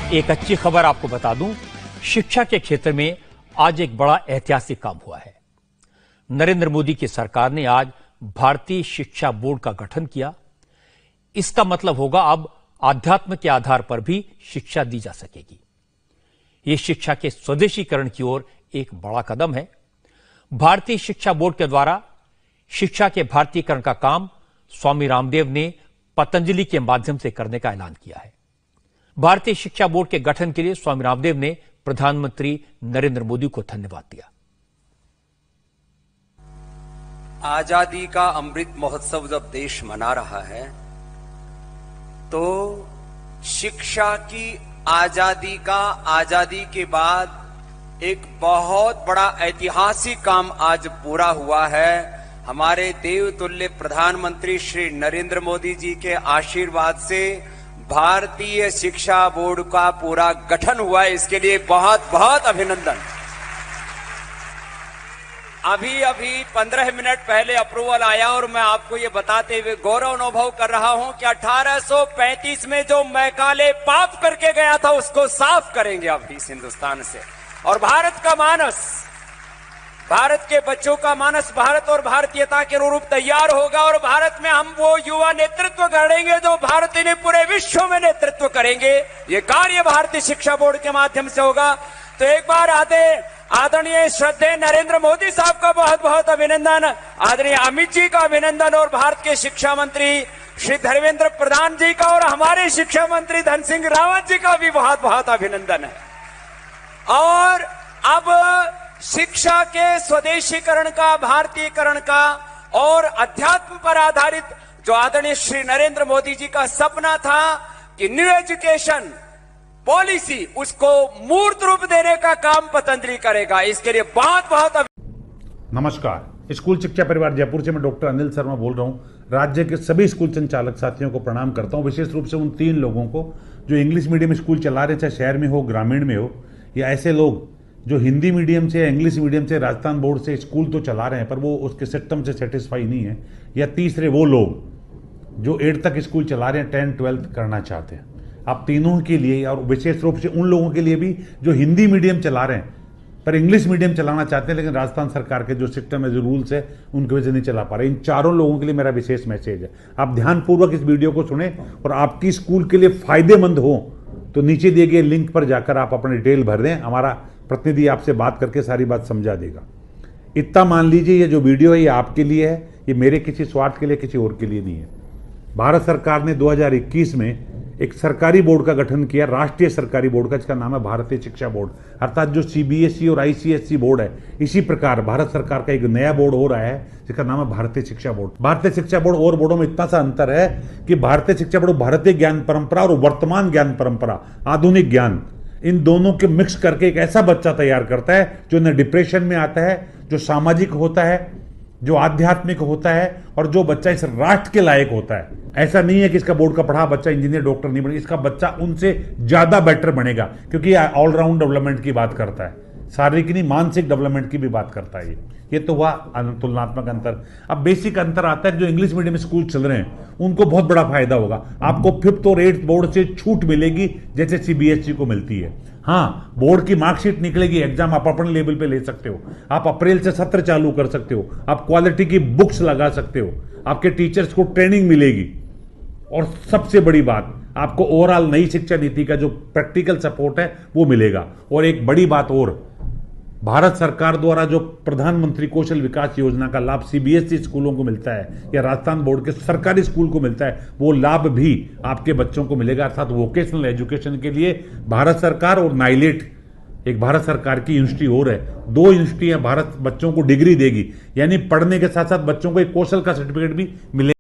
एक अच्छी खबर आपको बता दूं, शिक्षा के क्षेत्र में आज एक बड़ा ऐतिहासिक काम हुआ है। नरेंद्र मोदी की सरकार ने आज भारतीय शिक्षा बोर्ड का गठन किया। इसका मतलब होगा अब आध्यात्म के आधार पर भी शिक्षा दी जा सकेगी। यह शिक्षा के स्वदेशीकरण की ओर एक बड़ा कदम है। भारतीय शिक्षा बोर्ड के द्वारा शिक्षा के भारतीयकरण का काम स्वामी रामदेव ने पतंजलि के माध्यम से करने का ऐलान किया है। भारतीय शिक्षा बोर्ड के गठन के लिए स्वामी रामदेव ने प्रधानमंत्री नरेंद्र मोदी को धन्यवाद दिया। आजादी का अमृत महोत्सव जब देश मना रहा है तो शिक्षा की आजादी के बाद एक बहुत बड़ा ऐतिहासिक काम आज पूरा हुआ है। हमारे देवतुल्य प्रधानमंत्री श्री नरेंद्र मोदी जी के आशीर्वाद से भारतीय शिक्षा बोर्ड का पूरा गठन हुआ है। इसके लिए बहुत बहुत अभिनंदन। अभी 15 मिनट पहले अप्रूवल आया और मैं आपको ये बताते हुए गौरव अनुभव कर रहा हूं कि 1835 में जो मैकाले पाप करके गया था उसको साफ करेंगे अभी इस हिंदुस्तान से। और भारत का मानस, भारत के बच्चों का मानस भारत और भारतीयता के अनुरूप तैयार होगा और भारत में हम वो युवा नेतृत्व करेंगे जो भारत ने पूरे विश्व में नेतृत्व करेंगे। ये कार्य भारतीय शिक्षा बोर्ड के माध्यम से होगा। तो एक बार आदरणीय श्रद्धेय नरेंद्र मोदी साहब का बहुत बहुत अभिनंदन, आदरणीय अमित जी का अभिनंदन और भारत के शिक्षा मंत्री श्री धर्मेंद्र प्रधान जी का और हमारे शिक्षा मंत्री धन सिंह रावत जी का भी बहुत बहुत अभिनंदन है। और अब शिक्षा के स्वदेशीकरण का, भारतीयकरण का और अध्यात्म पर आधारित जो आदरणीय श्री नरेंद्र मोदी जी का सपना था कि न्यू एजुकेशन पॉलिसी, उसको मूर्त रूप देने का काम पतंजलि करेगा। इसके लिए बहुत बहुत नमस्कार। स्कूल शिक्षा परिवार जयपुर से मैं डॉक्टर अनिल शर्मा बोल रहा हूं। राज्य के सभी स्कूल संचालक साथियों को प्रणाम करता हूं, विशेष रूप से उन 3 लोगों को जो इंग्लिश मीडियम स्कूल चला रहे, चाहे शहर में हो, ग्रामीण में हो, या ऐसे लोग जो हिंदी मीडियम से या इंग्लिश मीडियम से राजस्थान बोर्ड से स्कूल तो चला रहे हैं पर वो उसके सिस्टम से सेटिस्फाई नहीं है, या तीसरे वो लोग जो 8 तक स्कूल चला रहे हैं, 10, 12 करना चाहते हैं। आप तीनों के लिए और विशेष रूप से उन लोगों के लिए भी जो हिंदी मीडियम चला रहे हैं पर इंग्लिश मीडियम चलाना चाहते हैं लेकिन राजस्थान सरकार के जो सिस्टम है, जो रूल्स है, उनकी वजह से नहीं चला पा रहे, इन चारों लोगों के लिए मेरा विशेष मैसेज है। आप ध्यानपूर्वक इस वीडियो को सुने और आपकी स्कूल के लिए फायदेमंद हो तो नीचे दिए गए लिंक पर जाकर आप अपनी डिटेल भर दें। हमारा प्रतिनिधि आपसे बात करके सारी बात समझा देगा। इतना मान लीजिए ये जो वीडियो है ये आपके लिए है, ये मेरे किसी स्वार्थ के लिए, किसी और के लिए नहीं है। भारत सरकार ने 2021 में एक सरकारी बोर्ड का गठन किया, राष्ट्रीय सरकारी बोर्ड का, जिसका नाम है भारतीय शिक्षा बोर्ड, अर्थात जो सीबीएसई और आईसीएसई बोर्ड है, इसी प्रकार भारत सरकार का एक नया बोर्ड हो रहा है जिसका नाम है भारतीय शिक्षा बोर्ड। भारतीय शिक्षा बोर्ड और बोर्डों में इतना सा अंतर है कि भारतीय शिक्षा बोर्ड भारतीय ज्ञान परंपरा और वर्तमान ज्ञान परंपरा, आधुनिक ज्ञान, इन दोनों के मिक्स करके एक ऐसा बच्चा तैयार करता है जो न डिप्रेशन में आता है, जो सामाजिक होता है, जो आध्यात्मिक होता है और जो बच्चा इस राष्ट्र के लायक होता है। ऐसा नहीं है कि इसका बोर्ड का पढ़ा बच्चा इंजीनियर, डॉक्टर नहीं बनेगा, इसका बच्चा उनसे ज्यादा बेटर बनेगा क्योंकि ये ऑलराउंड डेवलपमेंट की बात करता है, शारीरिक नहीं मानसिक डेवलपमेंट की भी बात करता है। ये तो हुआ तुलनात्मक अंतर। अब बेसिक अंतर आता है, जो इंग्लिश मीडियम स्कूल चल रहे हैं उनको बहुत बड़ा फायदा होगा। आपको 5th और 8th बोर्ड से छूट मिलेगी जैसे सीबीएसई को मिलती है। हाँ, बोर्ड की मार्कशीट निकलेगी, एग्जाम आप अपने लेवल पे ले सकते हो, आप अप्रैल से सत्र चालू कर सकते हो, आप क्वालिटी की बुक्स लगा सकते हो, आपके टीचर्स को ट्रेनिंग मिलेगी और सबसे बड़ी बात, आपको ओवरऑल नई शिक्षा नीति का जो प्रैक्टिकल सपोर्ट है वो मिलेगा। और एक बड़ी बात और, भारत सरकार द्वारा जो प्रधानमंत्री कौशल विकास योजना का लाभ सीबीएसई स्कूलों को मिलता है या राजस्थान बोर्ड के सरकारी स्कूल को मिलता है, वो लाभ भी आपके बच्चों को मिलेगा। अर्थात वोकेशनल एजुकेशन के लिए भारत सरकार और नाइलेट, एक भारत सरकार की यूनिवर्सिटी और है, 2 यूनिवर्सिटियां भारत बच्चों को डिग्री देगी, यानी पढ़ने के साथ साथ बच्चों को एक कौशल का सर्टिफिकेट भी मिलेगा।